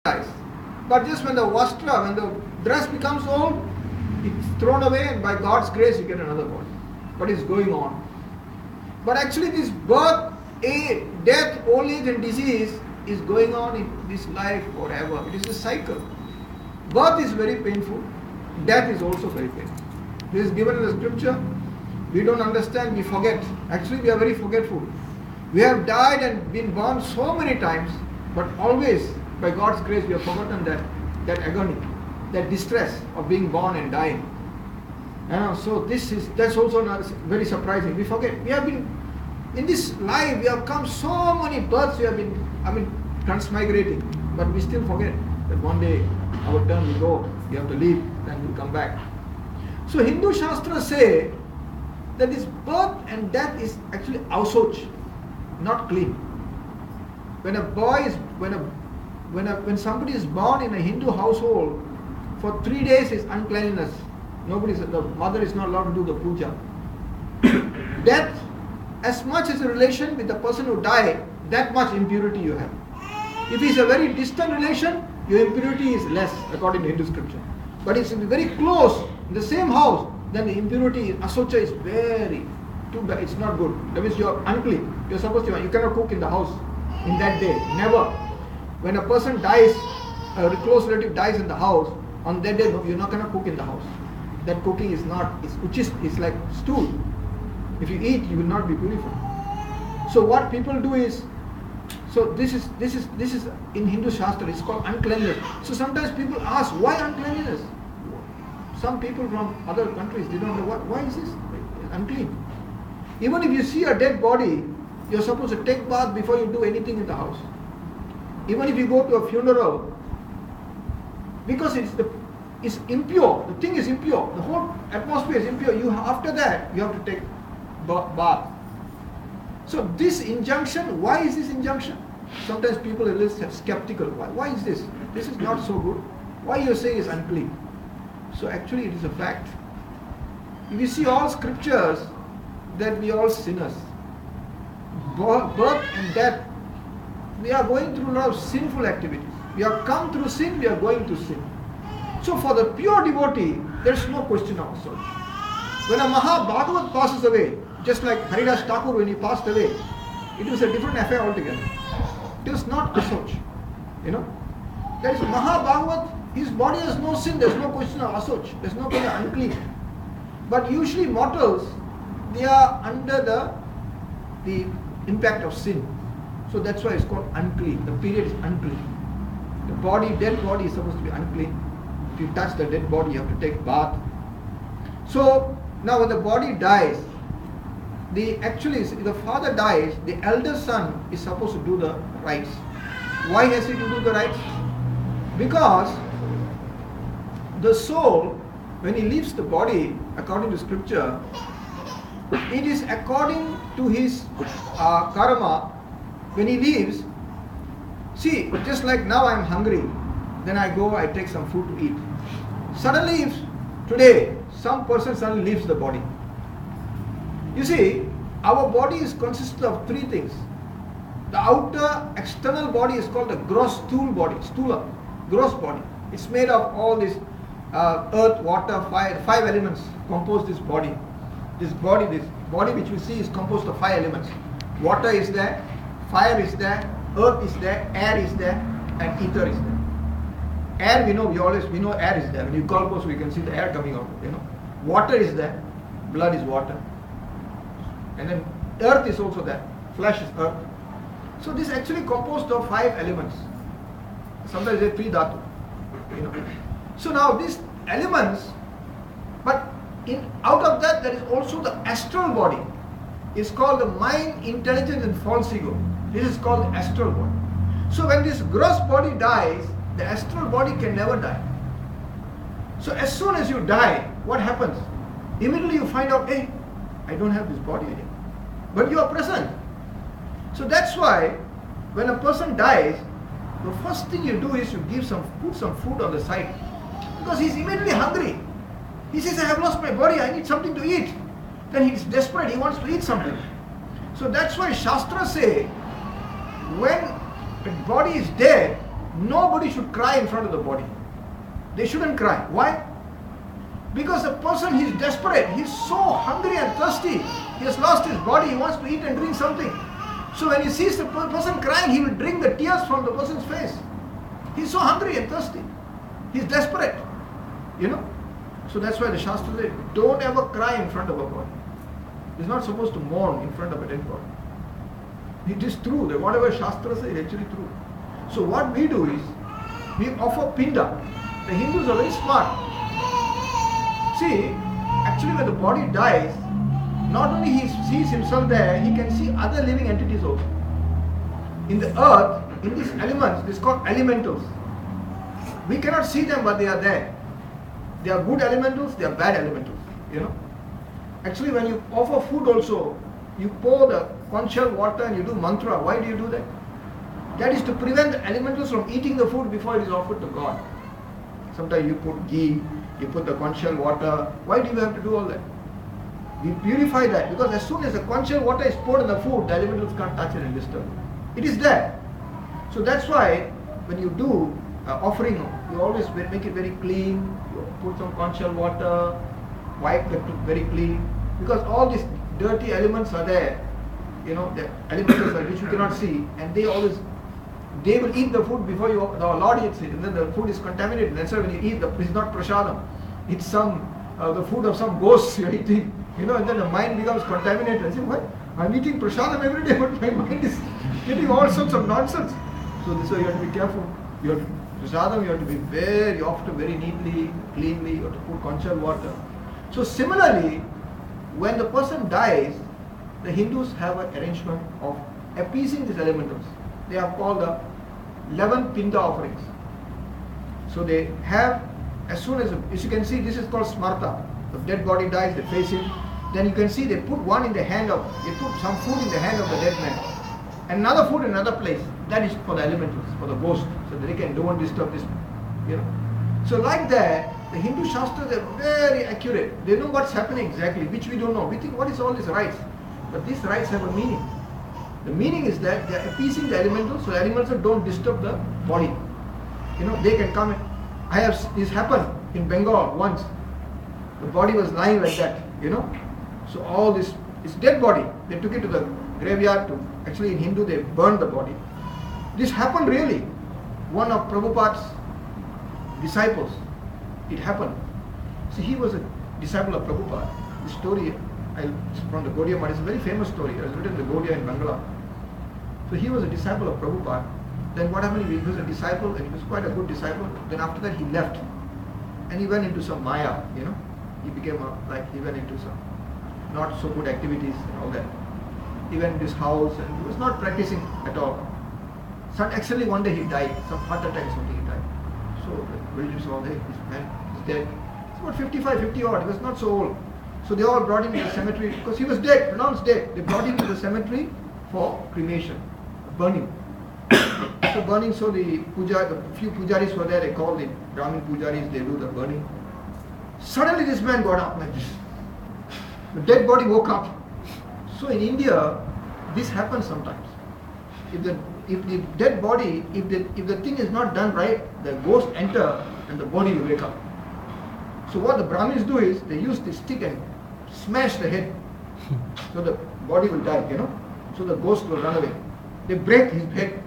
dies. But just when the Shastra, when the dress becomes old, it's thrown away, and by God's grace you get another body. But it's going on. But actually this birth, death, old age and disease is going on in this life forever. It is a cycle. Birth is very painful. Death is also very painful. This is given in the scripture. We don't understand, we forget. Actually we are very forgetful. We have died and been born so many times, but always by God's grace we have forgotten that agony, that distress of being born and dying. So that's also very surprising. We forget. We have been in this life, we have come so many births, we have been transmigrating, but we still forget that one day our turn will go, we have to leave, then we'll come back. So Hindu Shastras say that this birth and death is actually ausouch, not clean. When when somebody is born in a Hindu household, for 3 days is uncleanliness. The mother is not allowed to do the puja. Death, as much as a relation with the person who died, that much impurity you have. If it's a very distant relation, your impurity is less according to Hindu scripture. But it's very close, in the same house, then the impurity, asaucha, is very too bad. It's not good. That means you're unclean. You cannot cook in the house in that day. Never. When a person dies, a close relative dies in the house, on that day, no, you're not going to cook in the house. That cooking is not, it's like stool. If you eat, you will not be purified. So what people do is, so this is in Hindu Shastra, it's called uncleanliness. So sometimes people ask, why uncleanliness? Some people from other countries, they don't know why is this unclean. Even if you see a dead body, you're supposed to take bath before you do anything in the house. Even if you go to a funeral, because it's impure, the thing is impure, the whole atmosphere is impure, after that you have to take bath. So this injunction, why is this injunction? Sometimes people are a little skeptical. Why is this? This is not so good. Why you say is unclean? So actually it is a fact. If you see all scriptures, that we are all sinners. Birth and death, we are going through a lot of sinful activities. We have come through sin, we are going to sin. So for the pure devotee, there is no question of asauch. When a Mahabhagavat passes away, just like Haridas Thakur, when he passed away, it was a different affair altogether. It was not asauch. There is Mahabhagavat, his body has no sin, there is no question of asauch, there is no question of unclean. But usually mortals, they are under the impact of sin. So that's why it's called unclean. The period is unclean. The dead body is supposed to be unclean. If you touch the dead body, you have to take bath. So now when the body dies, if the father dies, the elder son is supposed to do the rites. Why has he to do the rites? Because the soul, when he leaves the body, according to scripture, it is according to his karma. When he leaves, see, just like now I am hungry, then I go, I take some food to eat. Suddenly, today, some person suddenly leaves the body. You see, our body is consisted of 3 things. The outer external body is called the gross stool body, stula, gross body. It's made of all this earth, water, fire, 5 elements compose this body. This body which we see is composed of 5 elements. Water is there, fire is there, earth is there, air is there, and ether is there. Air we know air is there. When you call close, we can see the air coming out. Water is there, blood is water. And then earth is also there, flesh is earth. So this is actually composed of 5 elements. Sometimes they say 3 dhatu. So now these elements, but out of that there is also the astral body. It's called the mind, intelligence and false ego. This is called the astral body. So when this gross body dies, the astral body can never die. So as soon as you die, what happens? Immediately you find out, hey, I don't have this body anymore. But you are present. So that's why when a person dies, the first thing you do is you put some food on the side. Because he's immediately hungry. He says, I have lost my body, I need something to eat. Then he's desperate, he wants to eat something. So that's why Shastra say, when the body is dead, nobody should cry in front of the body. They shouldn't cry. Why? Because the person, he is desperate, he is so hungry and thirsty, he has lost his body, he wants to eat and drink something. So when he sees the person crying, he will drink the tears from the person's face. He is so hungry and thirsty. He is desperate. So that's why the Shastra said, don't ever cry in front of a body. He is not supposed to mourn in front of a dead body. It is true that whatever Shastra says is actually true. So what we do is, we offer pinda. The Hindus are very smart. See, actually when the body dies, not only he sees himself there, he can see other living entities also. In the earth, in these elements, this is called elementals. We cannot see them, but they are there. They are good elementals, they are bad elementals. Actually when you offer food also, you pour the conch shell water and you do mantra. Why do you do that? That is to prevent the elementals from eating the food before it is offered to God. Sometimes you put ghee, you put the conch shell water. Why do you have to do all that? We purify that, because as soon as the conch shell water is poured in the food, the elementals can't touch it and disturb it. It is there. So that's why when you do offering, you always make it very clean. You put some conch shell water, wipe the very clean, because all these dirty elements are there. The elementals which you cannot see, and they will eat the food before the Lord eats it, and then the food is contaminated. That's why when you eat, it's not prasadam. It's the food of some ghosts you're eating. And then the mind becomes contaminated. I say, what? I'm eating prasadam every day, but my mind is getting all sorts of nonsense. So this way you have to be careful. Prasadam, you have to be you have to very neatly, cleanly, you have to put conch shell water. So similarly, when the person dies, the Hindus have an arrangement of appeasing these elementals. They are called the 11 pinda offerings. So they have, as you can see, this is called smarta. The dead body dies, they face him. Then you can see they put they put some food in the hand of the dead man. Another food in another place. That is for the elementals, for the ghost. So that they don't disturb this. So like that, the Hindu Shastras are very accurate. They know what's happening exactly, which we don't know. We think, what is all these rites? But these rites have a meaning. The meaning is that they are appeasing the elementals, so the elementals don't disturb the body. They can come in. This happened in Bengal once. The body was lying like that, So all this, it's dead body. They took it to the graveyard actually in Hindu they burned the body. This happened really. One of Prabhupada's disciples, it happened. See, he was a disciple of Prabhupada. The story from the Gaudiya Math is a very famous story. It was written in the Gaudiya in Bangla. So he was a disciple of Prabhupada. Then what happened? He was a disciple and he was quite a good disciple. Then after that he left and he went into some Maya, He became he went into some not so good activities and all that. He went to his house and he was not practicing at all. So actually one day he died, some heart attack or something he died. So the relatives all there, this man is dead. It's about 55, 50 odd, he was not so old. So they all brought him to the cemetery because he was dead, pronounced dead. They brought him to the cemetery for cremation, burning. So burning, so the few pujaris were there, they called the Brahmin pujaris, they do the burning. Suddenly this man got up like this. The dead body woke up. So in India, this happens sometimes. If the dead body, if the thing is not done right, the ghost enter and the body will wake up. So what the Brahmins do is, they use the stick and smash the head. So the body will die, So the ghost will run away. They break his head.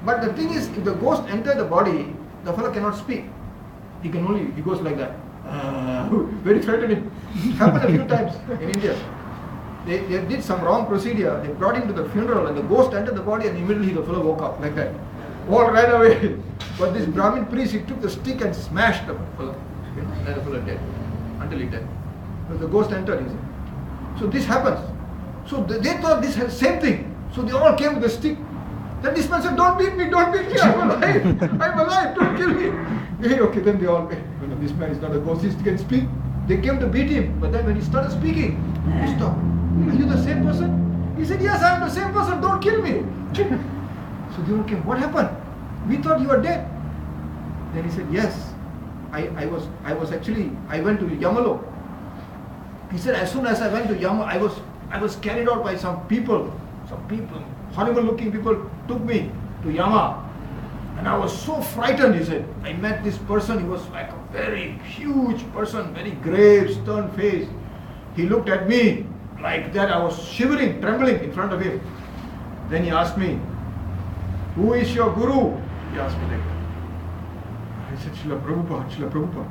But the thing is, if the ghost enter the body, the fellow cannot speak. He goes like that. Very threatening. It happened a few times in India. They did some wrong procedure. They brought him to the funeral and the ghost entered the body and immediately the fellow woke up like that. All ran away. But this Brahmin priest, he took the stick and smashed the fellow. And the fellow dead. Until he died. Because the ghost entered. So this happens. So they thought this has same thing. So they all came with the stick. Then this man said, don't beat me, I'm alive, don't kill me. Okay, then they all, this man is not a ghost, he can speak. They came to beat him, but then when he started speaking, he stopped. Are you the same person? He said, yes, I am the same person, don't kill me. So they all came, what happened? We thought you were dead. Then he said, yes, I went to Yamalo. He said, as soon as I went to Yamalo, I was carried out by some people, horrible looking people took me to Yama. And I was so frightened, he said. I met this person, he was like a very huge person, very grave, stern face. He looked at me like that. I was shivering, trembling in front of him. Then he asked me, who is your guru? He asked me like that. I said, Srila Prabhupada,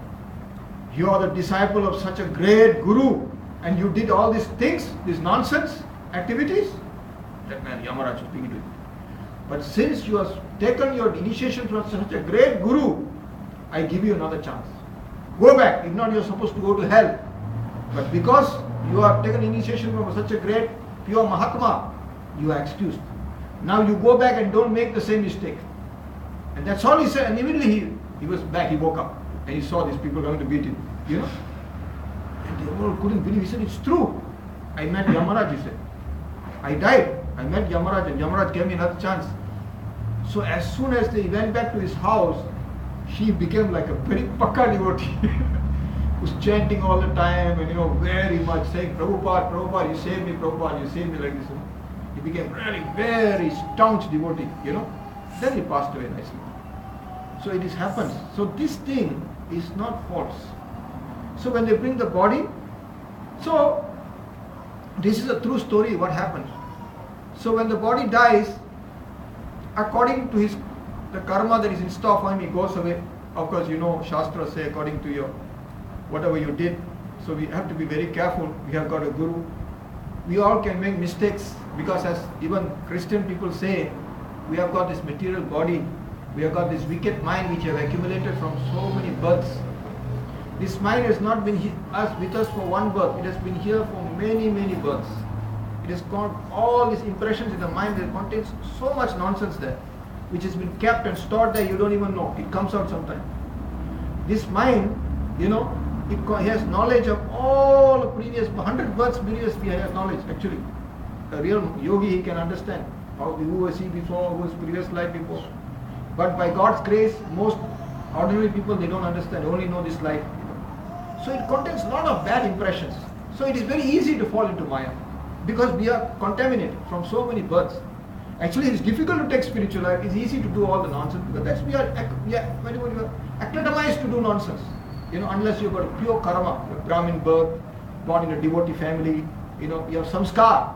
you are the disciple of such a great guru and you did all these things, these nonsense activities? That man, Yamaraj, was speaking to him. But since you have taken your initiation from such a great guru, I give you another chance. Go back, if not you are supposed to go to hell. But because you have taken initiation from such a great pure Mahatma, you are excused. Now you go back and don't make the same mistake. And that's all he said. And immediately he was back, he woke up. And he saw these people coming to beat him. You know? And they all couldn't believe. He said, it's true. I met Yamaraj, he said. I died. I met Yamaraj and Yamaraj gave me another chance. So as soon as they went back to his house, he became like a very pakka devotee. Was chanting all the time and very much saying, Prabhupada, you save me, Prabhupada, you save me, like this. He became really very staunch devotee, Then he passed away nicely. So it is happens. So this thing is not false. So when they bring the body, so this is a true story, what happened. So when the body dies, according to the karma that is in store for him, he goes away. Of course, Shastra say according to your whatever you did. So we have to be very careful. We have got a guru. We all can make mistakes because as even Christian people say, we have got this material body. We have got this wicked mind which have accumulated from so many births. This mind has not been with us for one birth. It has been here for many, many births. It has got all these impressions in the mind that contains so much nonsense there, which has been kept and stored there, you don't even know. It comes out sometime. This mind, it has knowledge of all the previous, 100 births previous, he has knowledge actually. A real yogi, he can understand who was he before, who was previous life before. But by God's grace, most ordinary people, they don't understand, only know this life. So it contains a lot of bad impressions. So it is very easy to fall into Maya. Because we are contaminated from so many births. Actually, it is difficult to take spiritual life. It's easy to do all the nonsense because we are acclimatized to do nonsense. Unless you've got a pure karma, a Brahmin birth, born in a devotee family, you have samskar.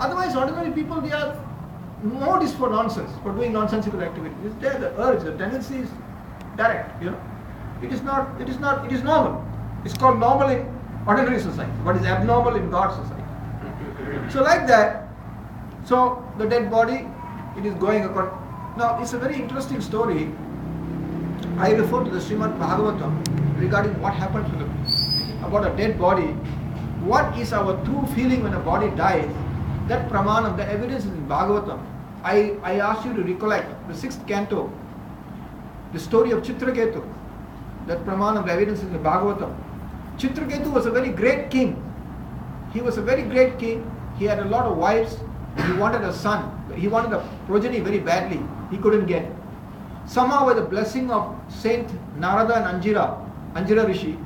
Otherwise, ordinary people, they are more for nonsense, for doing nonsensical activities. It's there, the urge, the tendency is direct. It is normal. It's called normal in ordinary society, but it's abnormal in God's society. So like that, so the dead body, it is going according. Now it's a very interesting story. I refer to the Srimad Bhagavatam regarding what happens about a dead body. What is our true feeling when a body dies? That pramanam, the evidence is in Bhagavatam. I ask you to recollect the 6th canto, the story of Chitraketu. That pramanam, the evidence is in the Bhagavatam. Chitraketu was a very great king. He was a very great king. He had a lot of wives. He wanted a son. He wanted a progeny very badly. He couldn't get. Somehow with the blessing of Saint Narada and Anjira Rishi,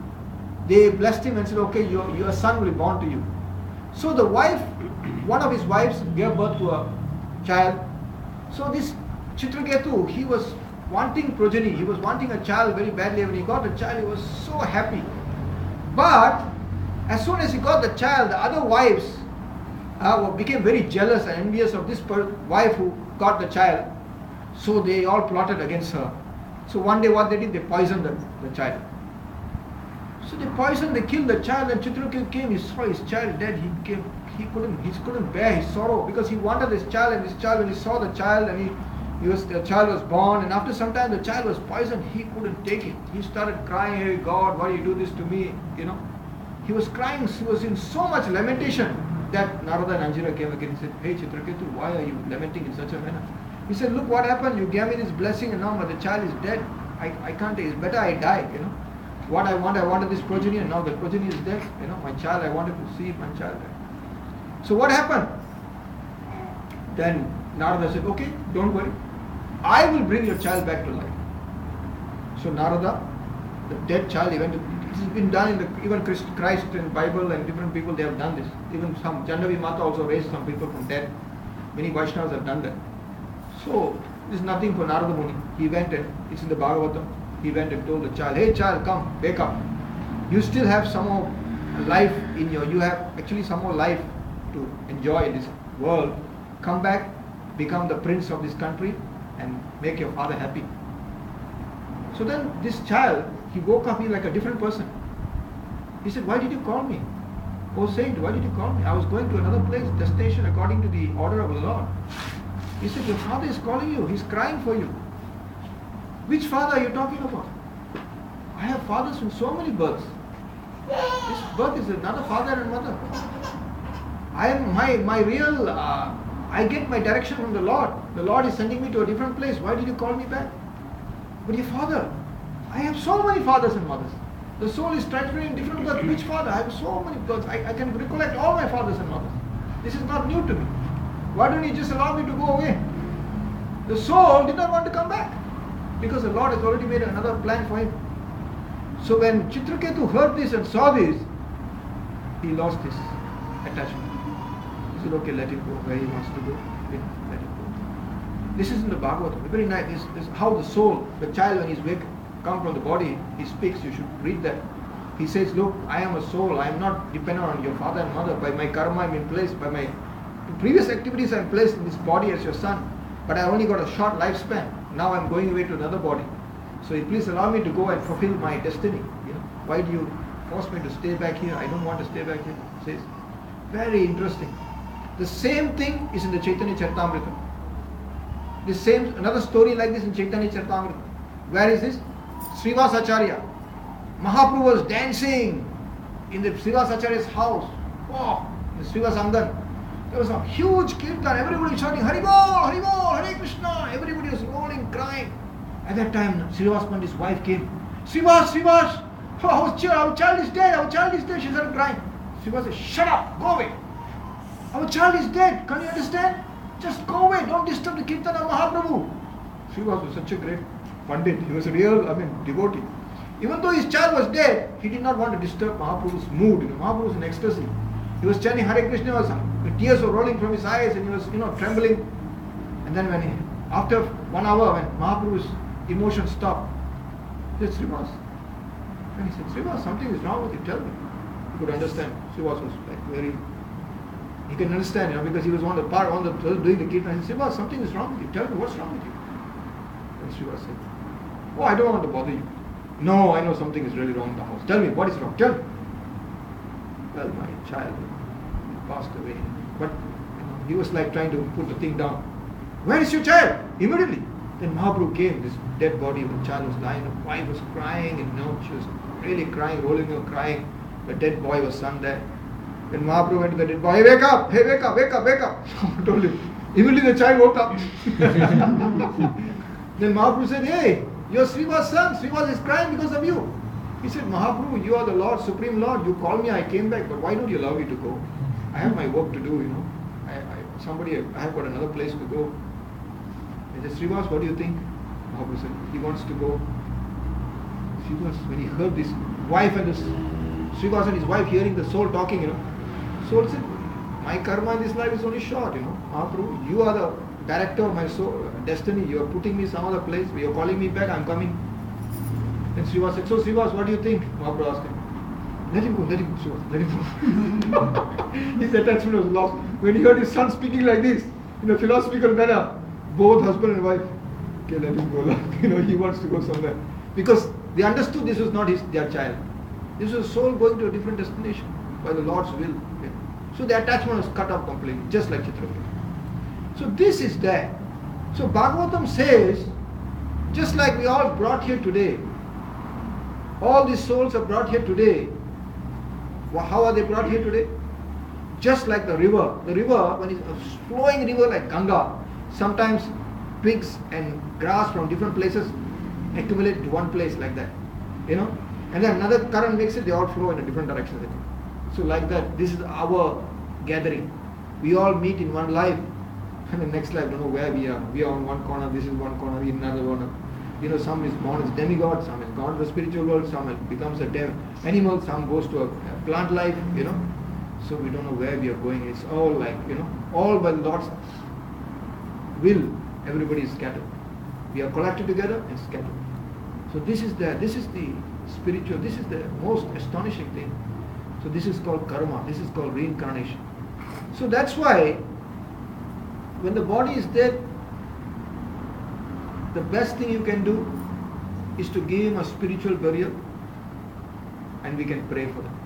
they blessed him and said, okay, your son will be born to you. So the wife, one of his wives gave birth to a child. So this Chitraketu, he was wanting progeny. He was wanting a child very badly. When he got a child, he was so happy. But as soon as he got the child, the other wives became very jealous and envious of this wife who got the child. So they all plotted against her. So one day what they did, they poisoned the child. So they killed the child, and Chitraketu came, he saw his child dead. He couldn't bear his sorrow because he wanted this child, and this child, when he saw the child and the child was born, and after some time the child was poisoned, he couldn't take it. He started crying, hey God, why do you do this to me? He was crying, he was in so much lamentation that Narada and Anjira came again and said, hey Chitraketu, why are you lamenting in such a manner? He said, look what happened, you gave me this blessing and now the child is dead. I can't take it, it's better I die, What I wanted this progeny and now the progeny is dead. My child, I wanted to see my child dead. So what happened? Then Narada said, okay, don't worry. I will bring your child back to life. So Narada, the dead child, this has been done in even Christ and Bible and different people, they have done this. Even some Jandavi Mata also raised some people from dead. Many Vaishnavas have done that. So This is nothing for Narada Muni. He went and, it's in the Bhagavatam, he went and told the child, hey child, come, wake up. You still have some more life in you have actually some more life to enjoy in this world. Come back, become the prince of this country and make your father happy. So then this child, he woke up, he's like a different person. He said, why did you call me? Oh saint, why did you call me? I was going to another place, destination according to the order of the Lord. He said, your father is calling you, he's crying for you. Which father are you talking about? I have fathers from so many births. This birth is another father and mother. I am my real, I get my direction from the Lord. The Lord is sending me to a different place. Why did you call me back? But your father, I have so many fathers and mothers. The soul is transferring different births. Which father? I have so many births. I can recollect all my fathers and mothers. This is not new to me. Why don't you just allow me to go away? The soul did not want to come back because the Lord has already made another plan for him. So when Chitraketu heard this and saw this, he lost his attachment. He said, okay, let him go where he wants to go. Let him go. This is in the Bhagavatam. Very nice. This is how the soul, the child when he's wake, come from the body, he speaks. You should read that. He says, look, I am a soul. I am not dependent on your father and mother. By my karma I am in place. By my previous activities I am placed in this body as your son. But I only got a short lifespan. Now I am going away to another body. So please allow me to go and fulfill my destiny. Why do you force me to stay back here? I don't want to stay back here. He says, very interesting. The same thing is in the Chaitanya Charitamrita. The same, another story like this in Chaitanya Charitamrita. Where is this? Srivasacharya. Mahaprabhu was dancing in the Srivasacharya's house. Oh, in Srivasangan. There was a huge kirtan. Everybody was shouting, Hari Bol, Hari Bol, Hare Krishna. Everybody was rolling, crying. At that time, Srivas Pandit's wife came. Srivas, oh, our child is dead, our child is dead. She started crying. Srivas said, shut up, go away. Our child is dead, can you understand? Just go away, don't disturb the kirtan of Mahaprabhu. Srivas was such a great Pandit. He was a real, devotee. Even though his child was dead, he did not want to disturb Mahaprabhu's mood. Mahaprabhu was in ecstasy. He was chanting Hare Krishna, the tears were rolling from his eyes and he was, trembling. And then after 1 hour, when Mahaprabhu's emotion stopped, he said, Srivas. And he said, Srivas, something is wrong with you, tell me. He could understand. Srivas was like very, he could understand, because he was on the doing the kirtan. He said, Srivas, something is wrong with you, tell me, what's wrong with you? And Srivas said, oh, I don't want to bother you. No, I know something is really wrong in the house. Tell me, what is wrong? Tell me. Well, my child passed away. But he was like trying to put the thing down. Where is your child? Immediately. Then Mahaprabhu came, this dead body of the child was lying, the wife was crying, and she was really crying, rolling her crying. The dead boy was son there. When Mahaprabhu went to the dead boy, hey, wake up, wake up, wake up, wake up. Told him. Immediately the child woke up. Then Mahaprabhu said, hey, you're Srivas' son. Srivas is crying because of you. He said, Mahaprabhu, you are the Lord, Supreme Lord. You called me, I came back, but why don't you allow me to go? I have my work to do, I have got another place to go. He said, Srivas, what do you think? Mahaprabhu said, he wants to go. Srivas, when he heard this, wife and this, Srivas and his wife hearing the soul talking, soul said, my karma in this life is only short, Mahaprabhu, you are the director of my soul, destiny, you are putting me some other place, you are calling me back, I am coming. Then Srivas said, so Srivas, what do you think? Mahaprabhu asked him. Let him go, Srivas, let him go. His attachment was lost. When he heard his son speaking like this, in a philosophical manner, both husband and wife, okay, let him go. He wants to go somewhere. Because they understood this was not their child. This was a soul going to a different destination by the Lord's will. So the attachment was cut off completely, just like Chitraketu. So this is there. So Bhagavatam says, just like we all brought here today, all these souls are brought here today. How are they brought here today? Just like the river. The river, when it's a flowing river like Ganga, sometimes twigs and grass from different places accumulate to one place like that. And then another current makes it, they all flow in a different direction. So like that, this is our gathering. We all meet in one life, and the next life, don't know where we are. We are on one corner, this is one corner, we in another corner. Some is born as demigod, some is gone to the spiritual world, some becomes a animal, some goes to a plant life, So we don't know where we are going. It's all like, all by the Lord's will, everybody is scattered. We are collected together and scattered. So this is the spiritual, this is the most astonishing thing. So this is called karma, this is called reincarnation. So that's why when the body is dead, the best thing you can do is to give him a spiritual burial, and we can pray for them.